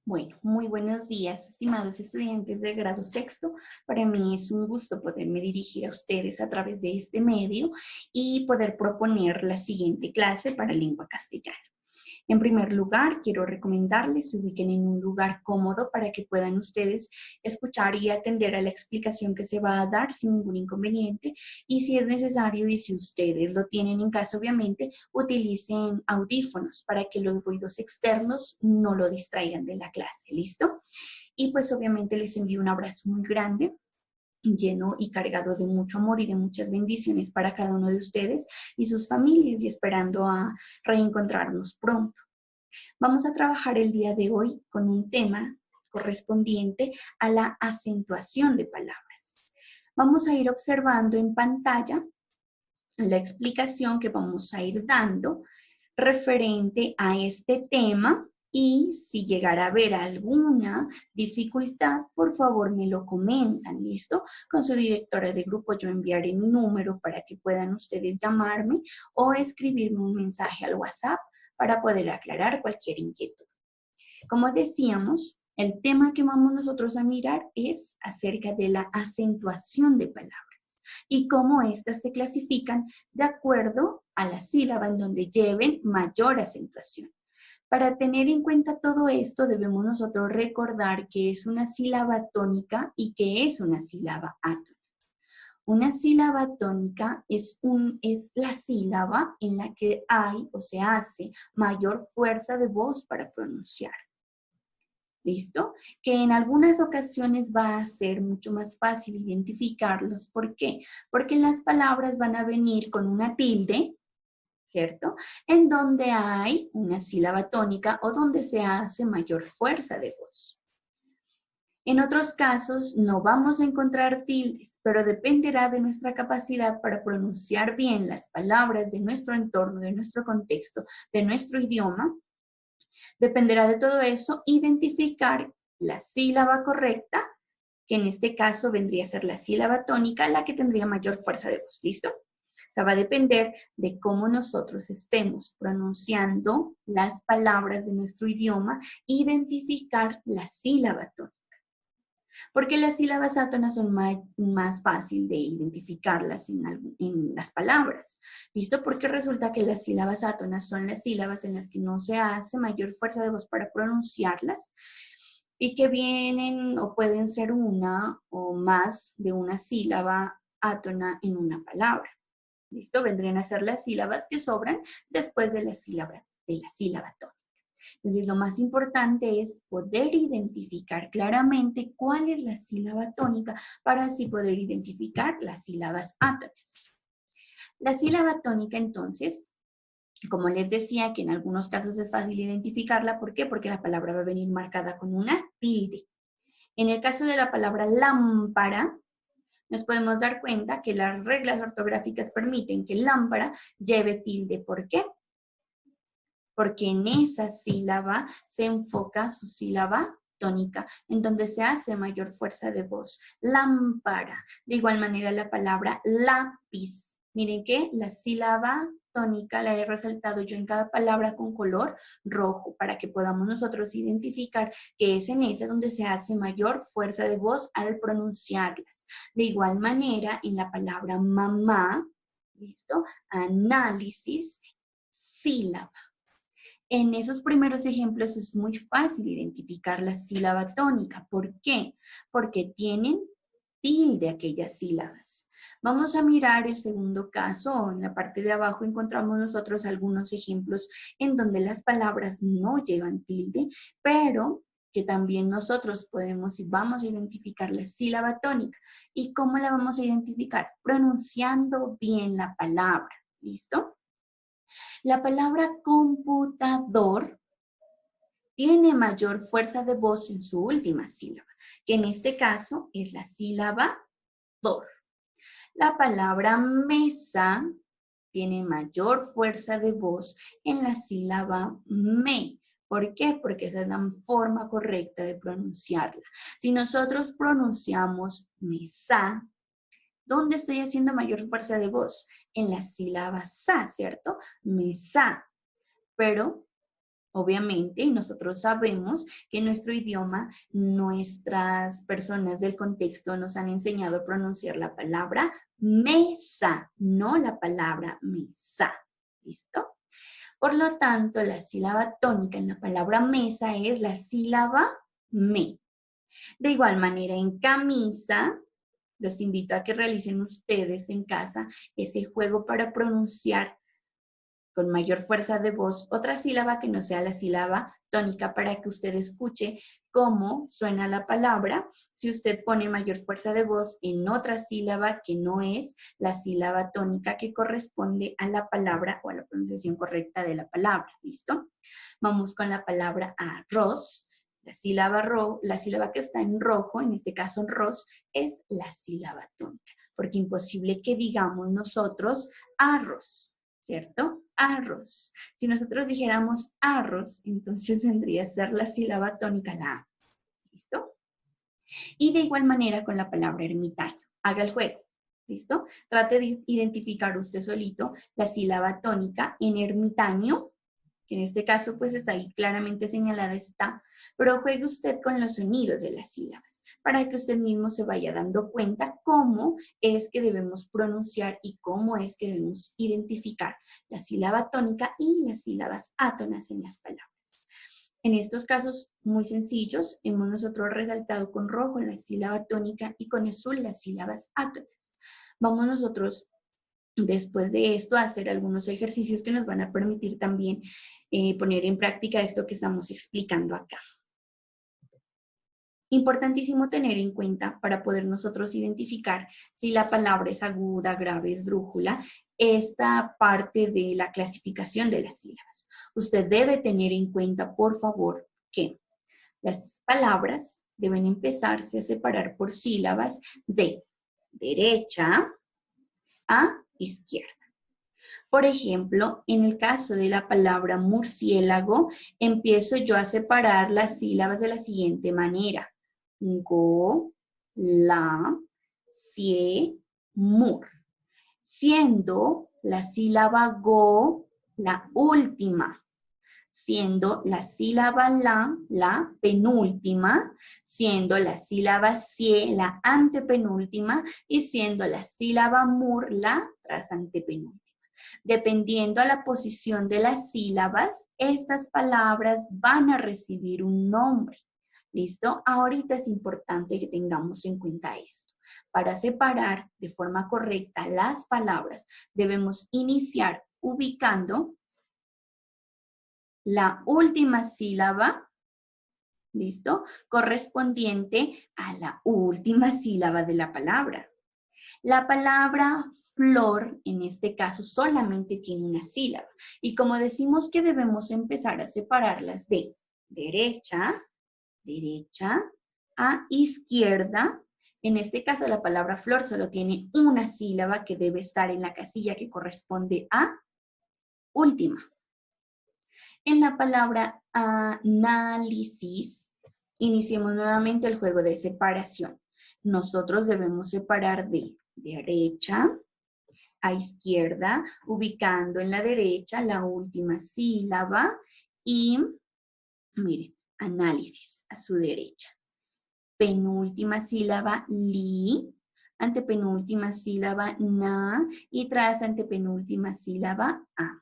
Bueno, muy buenos días, estimados estudiantes de grado sexto. Para mí es un gusto poderme dirigir a ustedes a través de este medio y poder proponer la siguiente clase para lengua castellana. En primer lugar, quiero recomendarles se ubiquen en un lugar cómodo para que puedan ustedes escuchar y atender a la explicación que se va a dar sin ningún inconveniente. Y si es necesario y si ustedes lo tienen en casa, obviamente, utilicen audífonos para que los ruidos externos no lo distraigan de la clase. ¿Listo? Y pues obviamente les envío un abrazo muy grande, lleno y cargado de mucho amor y de muchas bendiciones para cada uno de ustedes y sus familias y esperando a reencontrarnos pronto. Vamos a trabajar el día de hoy con un tema correspondiente a la acentuación de palabras. Vamos a ir observando en pantalla la explicación que vamos a ir dando referente a este tema y si llegara a haber alguna dificultad, por favor me lo comentan, ¿listo? Con su directora de grupo yo enviaré mi número para que puedan ustedes llamarme o escribirme un mensaje al WhatsApp para poder aclarar cualquier inquietud. Como decíamos, el tema que vamos nosotros a mirar es acerca de la acentuación de palabras y cómo éstas se clasifican de acuerdo a la sílaba en donde lleven mayor acentuación. Para tener en cuenta todo esto, debemos nosotros recordar que es una sílaba tónica y que es una sílaba átona. Una sílaba tónica es la sílaba en la que hay o se hace mayor fuerza de voz para pronunciar. ¿Listo? Que en algunas ocasiones va a ser mucho más fácil identificarlos. ¿Por qué? Porque las palabras van a venir con una tilde, ¿cierto? En donde hay una sílaba tónica o donde se hace mayor fuerza de voz. En otros casos no vamos a encontrar tildes, pero dependerá de nuestra capacidad para pronunciar bien las palabras de nuestro entorno, de nuestro contexto, de nuestro idioma. Dependerá de todo eso identificar la sílaba correcta, que en este caso vendría a ser la sílaba tónica, la que tendría mayor fuerza de voz. ¿Listo? O sea, va a depender de cómo nosotros estemos pronunciando las palabras de nuestro idioma, identificar la sílaba tónica. Porque las sílabas átonas son más fácil de identificarlas en las palabras. ¿Listo? Porque resulta que las sílabas átonas son las sílabas en las que no se hace mayor fuerza de voz para pronunciarlas y que vienen o pueden ser una o más de una sílaba átona en una palabra. ¿Listo? Vendrían a ser las sílabas que sobran después de la sílaba tónica. Entonces, lo más importante es poder identificar claramente cuál es la sílaba tónica para así poder identificar las sílabas átonas. La sílaba tónica, entonces, como les decía, que en algunos casos es fácil identificarla. ¿Por qué? Porque la palabra va a venir marcada con una tilde. En el caso de la palabra lámpara, nos podemos dar cuenta que las reglas ortográficas permiten que lámpara lleve tilde. ¿Por qué? Porque en esa sílaba se enfoca su sílaba tónica, en donde se hace mayor fuerza de voz. Lámpara. De igual manera la palabra lápiz. Miren que la sílaba tónica la he resaltado yo en cada palabra con color rojo para que podamos nosotros identificar que es en esa donde se hace mayor fuerza de voz al pronunciarlas. De igual manera en la palabra mamá, ¿listo? Análisis, sílaba. En esos primeros ejemplos es muy fácil identificar la sílaba tónica. ¿Por qué? Porque tienen tilde aquellas sílabas. Vamos a mirar el segundo caso. En la parte de abajo encontramos nosotros algunos ejemplos en donde las palabras no llevan tilde, pero que también nosotros podemos y vamos a identificar la sílaba tónica. ¿Y cómo la vamos a identificar? Pronunciando bien la palabra. ¿Listo? La palabra computador tiene mayor fuerza de voz en su última sílaba, que en este caso es la sílaba dor. La palabra mesa tiene mayor fuerza de voz en la sílaba me. ¿Por qué? Porque esa es la forma correcta de pronunciarla. Si nosotros pronunciamos mesa, ¿dónde estoy haciendo mayor fuerza de voz? En la sílaba sa, ¿cierto? Mesa. Pero Obviamente, nosotros sabemos que en nuestro idioma, nuestras personas del contexto nos han enseñado a pronunciar la palabra mesa, no la palabra mesa. ¿Listo? Por lo tanto, la sílaba tónica en la palabra mesa es la sílaba me. De igual manera, en camisa, los invito a que realicen ustedes en casa ese juego para pronunciar con mayor fuerza de voz otra sílaba que no sea la sílaba tónica para que usted escuche cómo suena la palabra. Si usted pone mayor fuerza de voz en otra sílaba que no es la sílaba tónica que corresponde a la palabra o a la pronunciación correcta de la palabra. ¿Listo? Vamos con la palabra arroz. La sílaba que está en rojo, en este caso arroz, es la sílaba tónica, porque imposible que digamos nosotros arroz, ¿cierto? Arroz. Si nosotros dijéramos arroz, entonces vendría a ser la sílaba tónica la A. ¿Listo? Y de igual manera con la palabra ermitaño. Haga el juego. ¿Listo? Trate de identificar usted solito la sílaba tónica en ermitaño, que en este caso pues está ahí claramente señalada está, pero juegue usted con los sonidos de las sílabas para que usted mismo se vaya dando cuenta cómo es que debemos pronunciar y cómo es que debemos identificar la sílaba tónica y las sílabas átonas en las palabras. En estos casos muy sencillos, hemos nosotros resaltado con rojo la sílaba tónica y con azul las sílabas átonas. Vamos nosotros después de esto a hacer algunos ejercicios que nos van a permitir también poner en práctica esto que estamos explicando acá. Importantísimo tener en cuenta para poder nosotros identificar si la palabra es aguda, grave, esdrújula, esta parte de la clasificación de las sílabas. Usted debe tener en cuenta, por favor, que las palabras deben empezarse a separar por sílabas de derecha a izquierda. Por ejemplo, en el caso de la palabra murciélago, empiezo yo a separar las sílabas de la siguiente manera. Go, la, cie, mur. Siendo la sílaba go la última. Siendo la sílaba la penúltima, siendo la sílaba cie la antepenúltima y siendo la sílaba mur la trasantepenúltima. Dependiendo a la posición de las sílabas, estas palabras van a recibir un nombre. ¿Listo? Ahorita es importante que tengamos en cuenta esto. Para separar de forma correcta las palabras, debemos iniciar ubicando la última sílaba, ¿listo? Correspondiente a la última sílaba de la palabra. La palabra flor, en este caso, solamente tiene una sílaba. Y como decimos que debemos empezar a separarlas de derecha, derecha, a izquierda, en este caso la palabra flor solo tiene una sílaba que debe estar en la casilla que corresponde a última. En la palabra análisis, iniciemos nuevamente el juego de separación. Nosotros debemos separar de derecha a izquierda, ubicando en la derecha la última sílaba y, miren, análisis a su derecha. Penúltima sílaba, li, antepenúltima sílaba, na, y tras antepenúltima sílaba, a.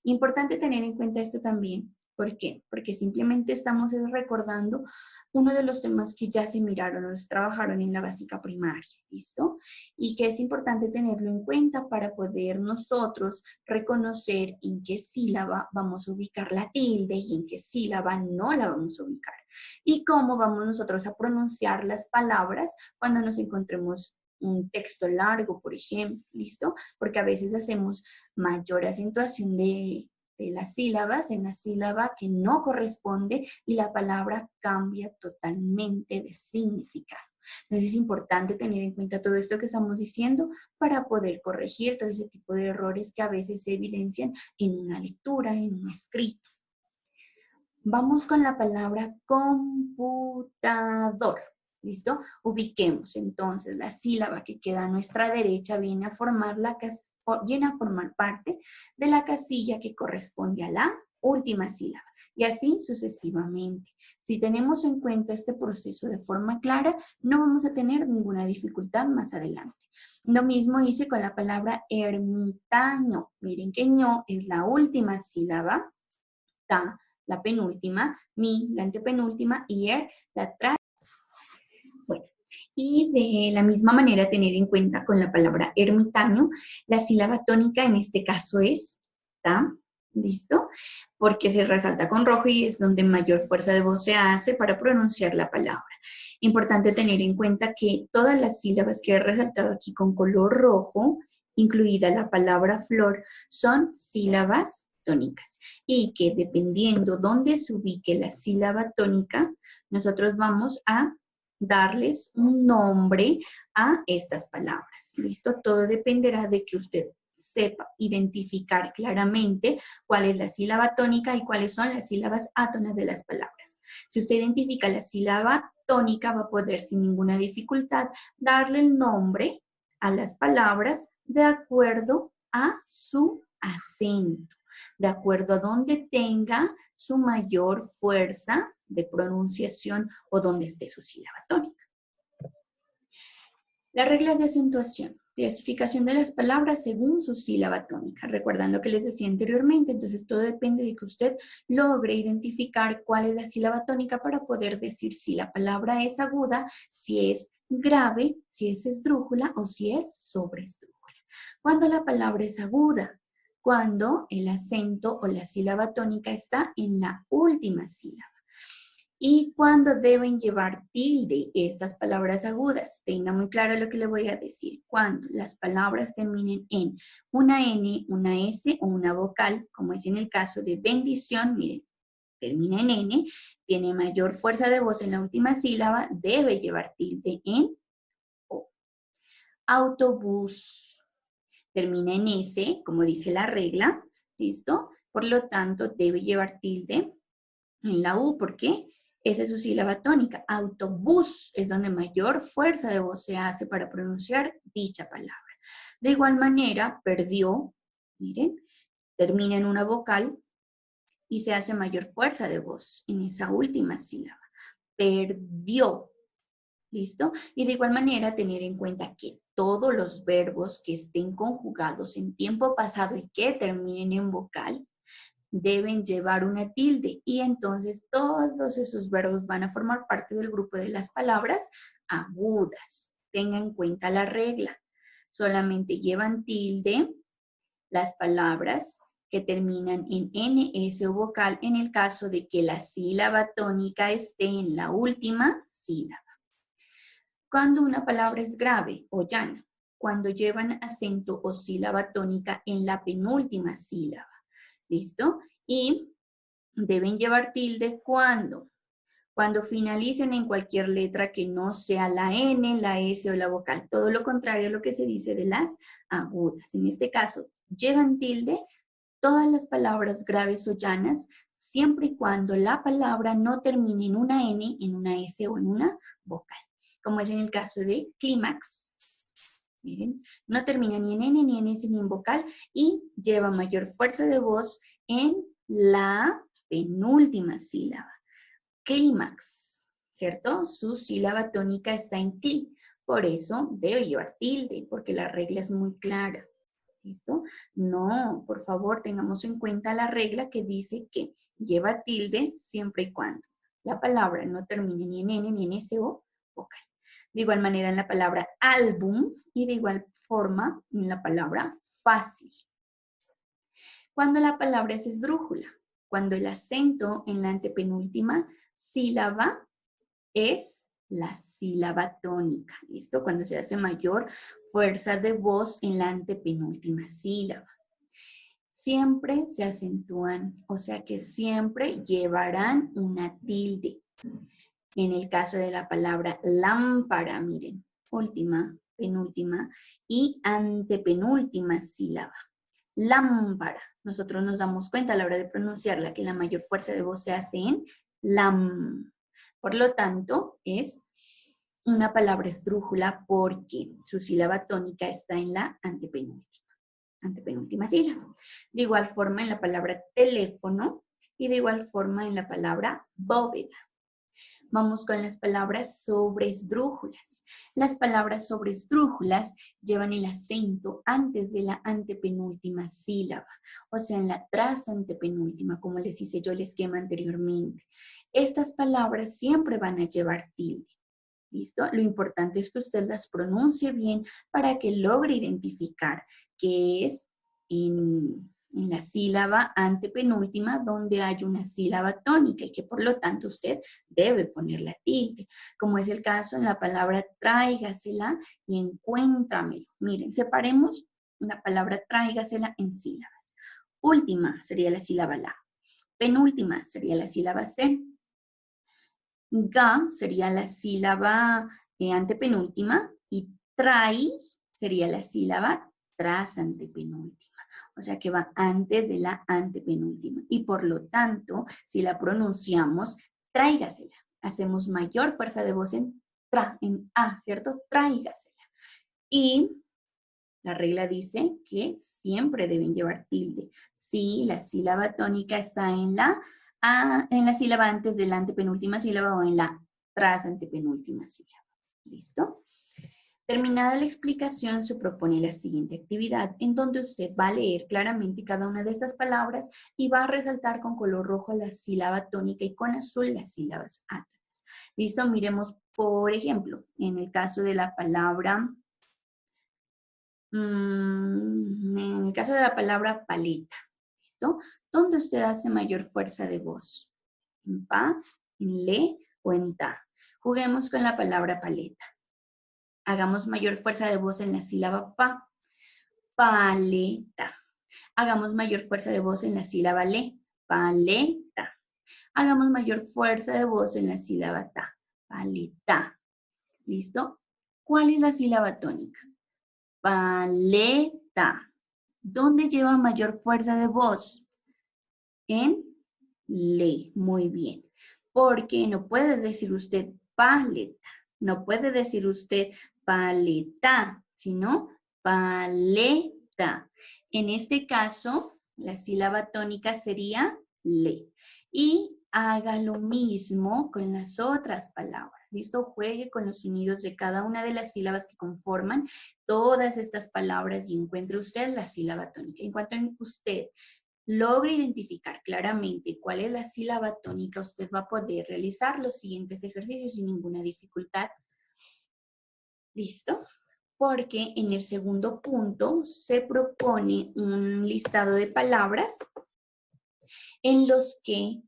Importante tener en cuenta esto también. ¿Por qué? Porque simplemente estamos recordando uno de los temas que ya se miraron o se trabajaron en la básica primaria, ¿listo? Y que es importante tenerlo en cuenta para poder nosotros reconocer en qué sílaba vamos a ubicar la tilde y en qué sílaba no la vamos a ubicar. Y cómo vamos nosotros a pronunciar las palabras cuando nos encontremos un texto largo, por ejemplo, ¿listo? Porque a veces hacemos mayor acentuación de las sílabas en la sílaba que no corresponde y la palabra cambia totalmente de significado. Entonces es importante tener en cuenta todo esto que estamos diciendo para poder corregir todo ese tipo de errores que a veces se evidencian en una lectura, en un escrito. Vamos con la palabra computador. ¿Listo? Ubiquemos entonces la sílaba que queda a nuestra derecha viene a formar parte de la casilla que corresponde a la última sílaba. Y así sucesivamente. Si tenemos en cuenta este proceso de forma clara, no vamos a tener ninguna dificultad más adelante. Lo mismo hice con la palabra ermitaño. Miren que ño es la última sílaba, ta, la penúltima, mi, la antepenúltima, y la bueno, y de la misma manera tener en cuenta con la palabra ermitaño, la sílaba tónica en este caso es ta, ¿listo? Porque se resalta con rojo y es donde mayor fuerza de voz se hace para pronunciar la palabra. Importante tener en cuenta que todas las sílabas que he resaltado aquí con color rojo, incluida la palabra flor, son sílabas tónicas y que dependiendo dónde se ubique la sílaba tónica, nosotros vamos a darles un nombre a estas palabras. ¿Listo? Todo dependerá de que usted sepa identificar claramente cuál es la sílaba tónica y cuáles son las sílabas átonas de las palabras. Si usted identifica la sílaba tónica, va a poder sin ninguna dificultad darle el nombre a las palabras de acuerdo a su acento, de acuerdo a donde tenga su mayor fuerza de pronunciación o donde esté su sílaba tónica. Las reglas de acentuación. Clasificación de las palabras según su sílaba tónica. ¿Recuerdan lo que les decía anteriormente? Entonces todo depende de que usted logre identificar cuál es la sílaba tónica para poder decir si la palabra es aguda, si es grave, si es esdrújula o si es sobreesdrújula. Cuando la palabra es aguda, cuando el acento o la sílaba tónica está en la última sílaba. Y cuando deben llevar tilde estas palabras agudas. Tenga muy claro lo que le voy a decir. Cuando las palabras terminen en una N, una S o una vocal, como es en el caso de bendición, miren, termina en N, tiene mayor fuerza de voz en la última sílaba, debe llevar tilde en O. Autobús, termina en S, como dice la regla, ¿listo? Por lo tanto, debe llevar tilde en la U. ¿Por qué? Esa es su sílaba tónica. Autobús es donde mayor fuerza de voz se hace para pronunciar dicha palabra. De igual manera, perdió, miren, termina en una vocal y se hace mayor fuerza de voz en esa última sílaba. Perdió, ¿listo? Y de igual manera, tener en cuenta que todos los verbos que estén conjugados en tiempo pasado y que terminen en vocal, deben llevar una tilde y entonces todos esos verbos van a formar parte del grupo de las palabras agudas. Tengan en cuenta la regla. Solamente llevan tilde las palabras que terminan en N, S o vocal en el caso de que la sílaba tónica esté en la última sílaba. Cuando una palabra es grave o llana, cuando llevan acento o sílaba tónica en la penúltima sílaba. ¿Listo? Y deben llevar tilde cuando finalicen en cualquier letra que no sea la N, la S o la vocal. Todo lo contrario a lo que se dice de las agudas. En este caso, llevan tilde todas las palabras graves o llanas, siempre y cuando la palabra no termine en una N, en una S o en una vocal. Como es en el caso de clímax. Miren, no termina ni en N, ni en S, ni en vocal y lleva mayor fuerza de voz en la penúltima sílaba. Clímax, ¿cierto? Su sílaba tónica está en cli, por eso debe llevar tilde, porque la regla es muy clara. ¿Listo? No, por favor, tengamos en cuenta la regla que dice que lleva tilde siempre y cuando la palabra no termine ni en N, ni en S o vocal. De igual manera en la palabra álbum y de igual forma en la palabra fácil. Cuando la palabra es esdrújula, cuando el acento en la antepenúltima sílaba es la sílaba tónica, ¿listo? Cuando se hace mayor fuerza de voz en la antepenúltima sílaba. Siempre se acentúan, o sea que siempre llevarán una tilde. En el caso de la palabra lámpara, miren, última, penúltima y antepenúltima sílaba. Lámpara. Nosotros nos damos cuenta a la hora de pronunciarla que la mayor fuerza de voz se hace en lam. Por lo tanto, es una palabra esdrújula porque su sílaba tónica está en la antepenúltima sílaba. De igual forma, en la palabra teléfono, y de igual forma en la palabra bóveda. Vamos con las palabras sobresdrújulas. Las palabras sobresdrújulas llevan el acento antes de la antepenúltima sílaba, o sea, en la trasantepenúltima, como les hice yo el esquema anteriormente. Estas palabras siempre van a llevar tilde. ¿Listo? Lo importante es que usted las pronuncie bien para que logre identificar qué es en la sílaba antepenúltima donde hay una sílaba tónica y que por lo tanto usted debe poner la tilde, como es el caso en la palabra tráigasela y encuéntramelo. Miren, separemos la palabra tráigasela en sílabas. Última sería la sílaba la, penúltima sería la sílaba c, ga sería la sílaba antepenúltima y trai sería la sílaba tras antepenúltima. O sea que va antes de la antepenúltima. Y por lo tanto, si la pronunciamos, tráigasela. Hacemos mayor fuerza de voz en tra, en a, ¿cierto? Tráigasela. Y la regla dice que siempre deben llevar tilde. Si la sílaba tónica está en la sílaba antes de la antepenúltima sílaba o en la tras antepenúltima sílaba. ¿Listo? Terminada la explicación, se propone la siguiente actividad, en donde usted va a leer claramente cada una de estas palabras y va a resaltar con color rojo la sílaba tónica y con azul las sílabas átonas. ¿Listo? Miremos, por ejemplo, en el caso de la palabra... en el caso de la palabra paleta, ¿listo? ¿Dónde usted hace mayor fuerza de voz? ¿En pa, en le o en ta? Juguemos con la palabra paleta. Hagamos mayor fuerza de voz en la sílaba pa. Paleta. Hagamos mayor fuerza de voz en la sílaba le. Paleta. Hagamos mayor fuerza de voz en la sílaba ta. Paleta. ¿Listo? ¿Cuál es la sílaba tónica? Paleta. ¿Dónde lleva mayor fuerza de voz? En le. Muy bien. Porque no puede decir usted paleta. No puede decir usted paleta, sino paleta. En este caso, la sílaba tónica sería le. Y haga lo mismo con las otras palabras. ¿Listo? Juegue con los sonidos de cada una de las sílabas que conforman todas estas palabras y encuentre usted la sílaba tónica. En cuanto usted logre identificar claramente cuál es la sílaba tónica, usted va a poder realizar los siguientes ejercicios sin ninguna dificultad. ¿Listo? Porque en el segundo punto se propone un listado de palabras en los que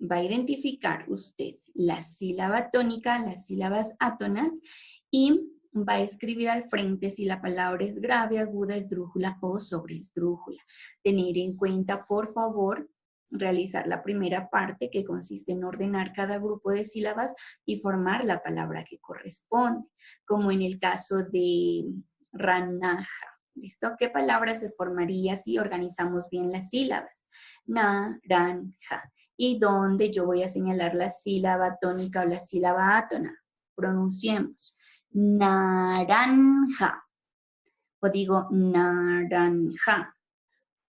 va a identificar usted la sílaba tónica, las sílabas átonas y va a escribir al frente si la palabra es grave, aguda, esdrújula o sobresdrújula. Tener en cuenta, por favor, realizar la primera parte que consiste en ordenar cada grupo de sílabas y formar la palabra que corresponde, como en el caso de ranaja. ¿Listo? ¿Qué palabra se formaría si organizamos bien las sílabas? Naranja. ¿Y dónde yo voy a señalar la sílaba tónica o la sílaba átona? Pronunciemos. Naranja. O digo naranja.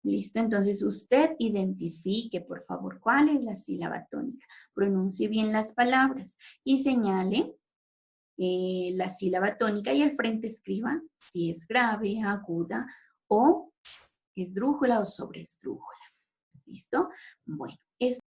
¿Listo? Entonces usted identifique, por favor, cuál es la sílaba tónica. Pronuncie bien las palabras y señale la sílaba tónica y al frente escriba si es grave, aguda o esdrújula o sobresdrújula. ¿Listo? Bueno,